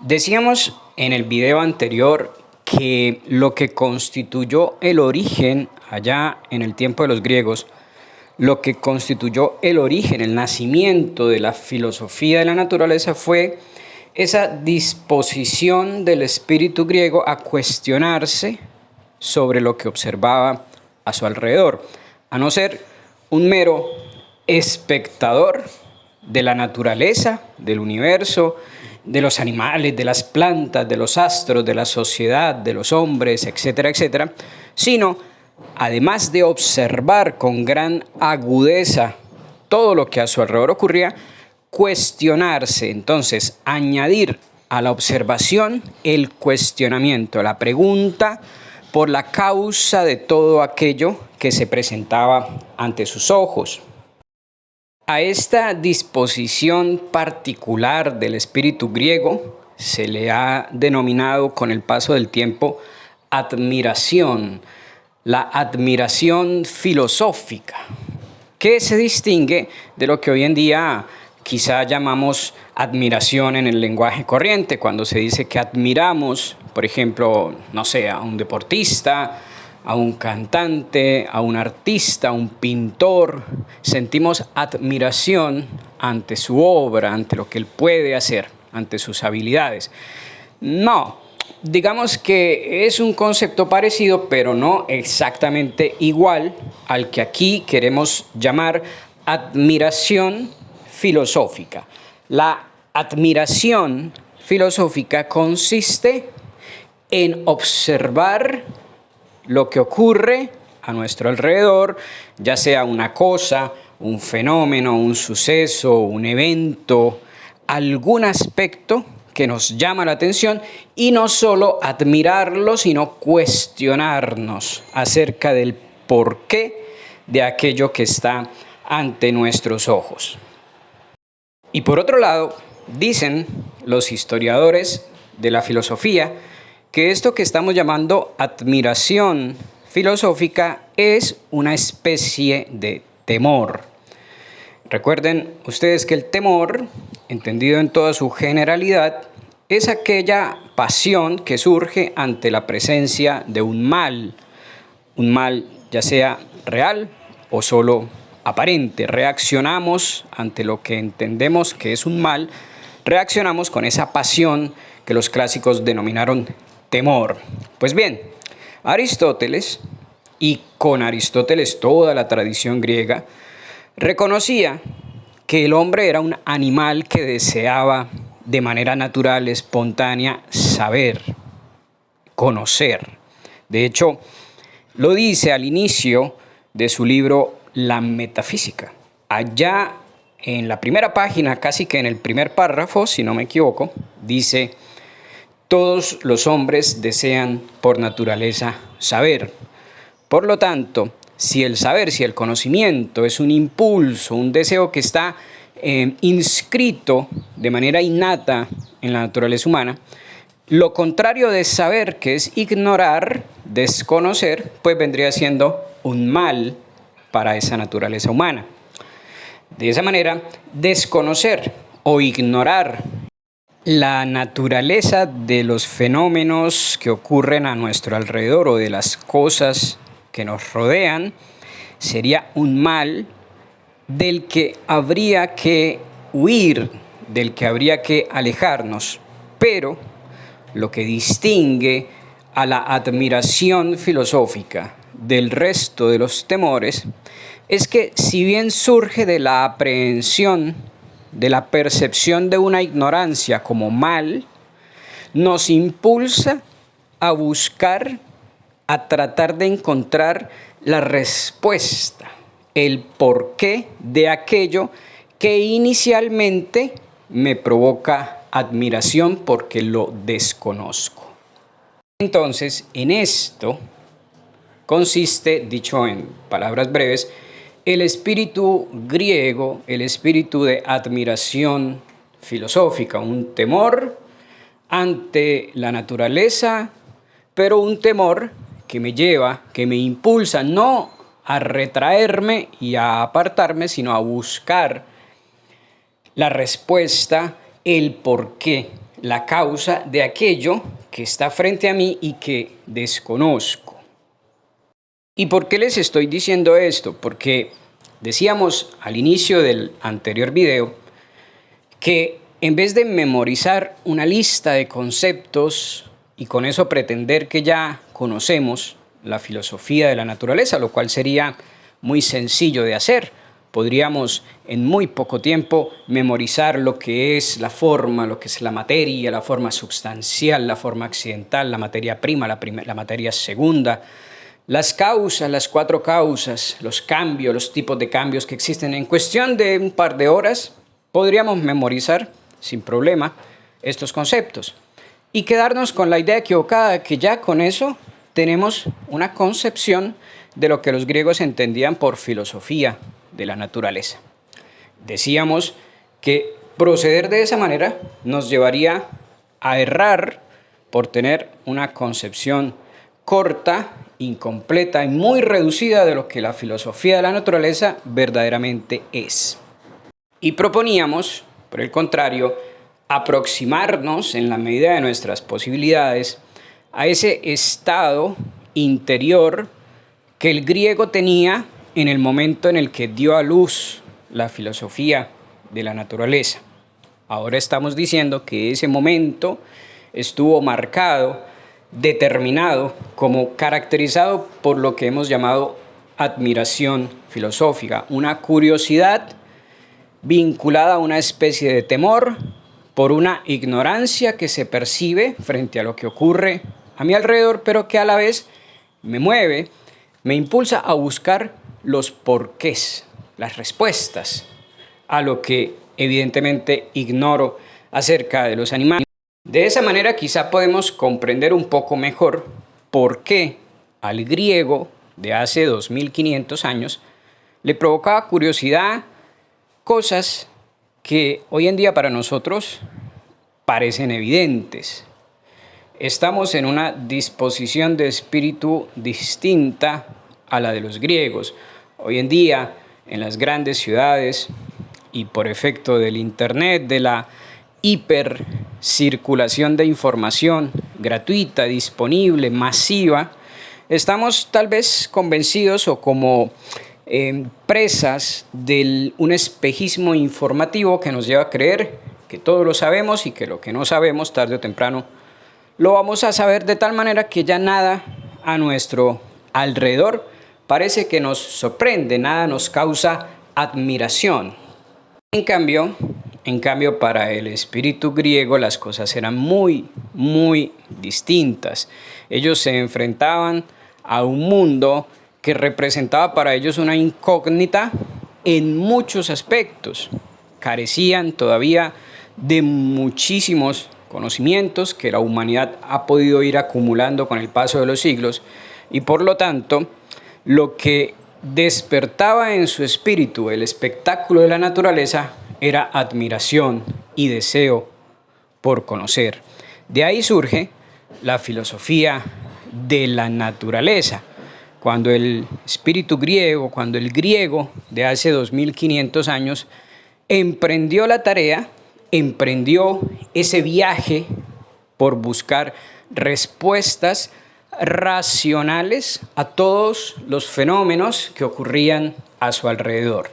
Decíamos en el video anterior que lo que constituyó el origen allá en el tiempo de los griegos, lo que constituyó el origen, el nacimiento de la filosofía de la naturaleza fue esa disposición del espíritu griego a cuestionarse sobre lo que observaba a su alrededor, a no ser un mero espectador de la naturaleza, del universo, de los animales, de las plantas, de los astros, de la sociedad, de los hombres, etcétera, etcétera, sino, además de observar con gran agudeza todo lo que a su alrededor ocurría, cuestionarse, entonces añadir a la observación el cuestionamiento, la pregunta por la causa de todo aquello que se presentaba ante sus ojos. A esta disposición particular del espíritu griego se le ha denominado con el paso del tiempo admiración, la admiración filosófica, que se distingue de lo que hoy en día quizá llamamos admiración en el lenguaje corriente, cuando se dice que admiramos, por ejemplo, no sé, a un deportista, a un cantante, a un artista, a un pintor, sentimos admiración ante su obra, ante lo que él puede hacer, ante sus habilidades. No, digamos que es un concepto parecido, pero no exactamente igual al que aquí queremos llamar admiración filosófica. La admiración filosófica consiste en observar lo que ocurre a nuestro alrededor, ya sea una cosa, un fenómeno, un suceso, un evento, algún aspecto que nos llama la atención y no solo admirarlo, sino cuestionarnos acerca del porqué de aquello que está ante nuestros ojos. Y por otro lado, dicen los historiadores de la filosofía que esto que estamos llamando admiración filosófica es una especie de temor. Recuerden ustedes que el temor, entendido en toda su generalidad, es aquella pasión que surge ante la presencia de un mal ya sea real o solo aparente. Reaccionamos ante lo que entendemos que es un mal, reaccionamos con esa pasión que los clásicos denominaron temor. Pues bien, Aristóteles, y con Aristóteles toda la tradición griega, reconocía que el hombre era un animal que deseaba de manera natural, espontánea, saber, conocer. De hecho, lo dice al inicio de su libro La Metafísica. Allá en la primera página, casi que en el primer párrafo, si no me equivoco, dice: todos los hombres desean por naturaleza saber. Por lo tanto, si el saber, si el conocimiento es un impulso, un deseo que está inscrito de manera innata en la naturaleza humana, lo contrario de saber, que es ignorar, desconocer, pues vendría siendo un mal para esa naturaleza humana. De esa manera, desconocer o ignorar la naturaleza de los fenómenos que ocurren a nuestro alrededor o de las cosas que nos rodean sería un mal del que habría que huir, del que habría que alejarnos. Pero lo que distingue a la admiración filosófica del resto de los temores es que, si bien surge de la aprehensión, de la percepción de una ignorancia como mal, nos impulsa a buscar, a tratar de encontrar la respuesta, el porqué de aquello que inicialmente me provoca admiración porque lo desconozco. Entonces, en esto consiste, dicho en palabras breves, el espíritu griego, el espíritu de admiración filosófica, un temor ante la naturaleza, pero un temor que me lleva, que me impulsa no a retraerme y a apartarme, sino a buscar la respuesta, el porqué, la causa de aquello que está frente a mí y que desconozco. ¿Y por qué les estoy diciendo esto? Porque decíamos al inicio del anterior video que en vez de memorizar una lista de conceptos y con eso pretender que ya conocemos la filosofía de la naturaleza, lo cual sería muy sencillo de hacer, podríamos en muy poco tiempo memorizar lo que es la forma, lo que es la materia, la forma substancial, la forma accidental, la materia prima, la materia segunda, las causas, las 4 causas, los cambios, los tipos de cambios que existen. En cuestión de un par de horas podríamos memorizar sin problema estos conceptos y quedarnos con la idea equivocada que ya con eso tenemos una concepción de lo que los griegos entendían por filosofía de la naturaleza. Decíamos que proceder de esa manera nos llevaría a errar por tener una concepción corta, incompleta y muy reducida de lo que la filosofía de la naturaleza verdaderamente es. Y proponíamos, por el contrario, aproximarnos en la medida de nuestras posibilidades a ese estado interior que el griego tenía en el momento en el que dio a luz la filosofía de la naturaleza. Ahora estamos diciendo que ese momento estuvo marcado, determinado, como caracterizado por lo que hemos llamado admiración filosófica, una curiosidad vinculada a una especie de temor por una ignorancia que se percibe frente a lo que ocurre a mi alrededor, pero que a la vez me mueve, me impulsa a buscar los porqués, las respuestas a lo que evidentemente ignoro acerca de los animales. De esa manera quizá podemos comprender un poco mejor por qué al griego de hace 2500 años le provocaba curiosidad cosas que hoy en día para nosotros parecen evidentes. Estamos en una disposición de espíritu distinta a la de los griegos. Hoy en día, en las grandes ciudades y por efecto del internet, de la hipercirculación de información gratuita, disponible, masiva, estamos tal vez convencidos o como presas de un espejismo informativo que nos lleva a creer que todo lo sabemos y que lo que no sabemos tarde o temprano lo vamos a saber, de tal manera que ya nada a nuestro alrededor parece que nos sorprende, nada nos causa admiración. En cambio, para el espíritu griego las cosas eran muy distintas. Ellos se enfrentaban a un mundo que representaba para ellos una incógnita en muchos aspectos. Carecían todavía de muchísimos conocimientos que la humanidad ha podido ir acumulando con el paso de los siglos y por lo tanto lo que despertaba en su espíritu el espectáculo de la naturaleza era admiración y deseo por conocer. De ahí surge la filosofía de la naturaleza. Cuando el espíritu griego, cuando el griego de hace 2500 años emprendió la tarea, emprendió ese viaje por buscar respuestas racionales a todos los fenómenos que ocurrían a su alrededor.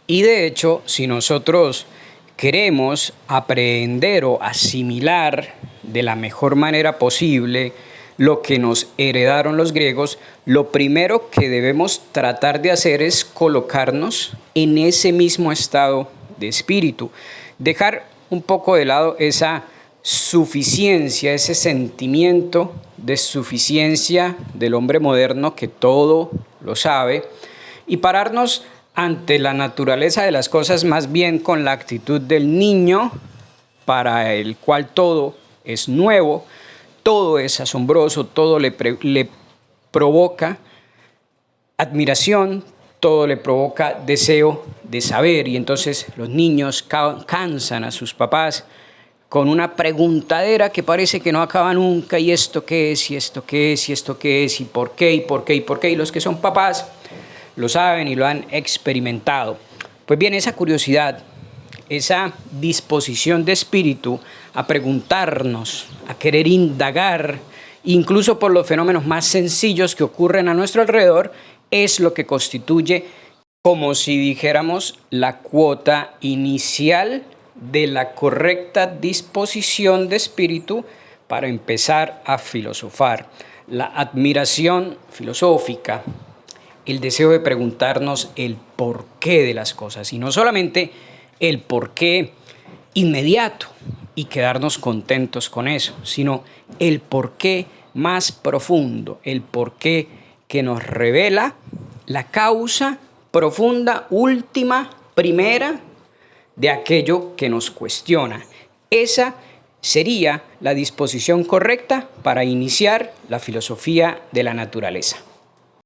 Y de hecho, si nosotros queremos aprender o asimilar de la mejor manera posible lo que nos heredaron los griegos, lo primero que debemos tratar de hacer es colocarnos en ese mismo estado de espíritu, dejar un poco de lado esa suficiencia, ese sentimiento de suficiencia del hombre moderno que todo lo sabe y pararnos ante la naturaleza de las cosas más bien con la actitud del niño para el cual todo es nuevo, todo es asombroso, todo le provoca admiración, todo le provoca deseo de saber y entonces los niños cansan a sus papás con una preguntadera que parece que no acaba nunca, y esto qué es, y esto qué es, y esto qué es, y por qué, y por qué, y por qué, y los que son papás lo saben y lo han experimentado. Pues bien, esa curiosidad esa disposición de espíritu a preguntarnos, a querer indagar, incluso por los fenómenos más sencillos que ocurren a nuestro alrededor, es lo que constituye, como si dijéramos, la cuota inicial de la correcta disposición de espíritu para empezar a filosofar. La admiración filosófica, el deseo de preguntarnos el porqué de las cosas, y no solamente el porqué inmediato y quedarnos contentos con eso, sino el porqué más profundo, el porqué que nos revela la causa profunda, última, primera de aquello que nos cuestiona. Esa sería la disposición correcta para iniciar la filosofía de la naturaleza.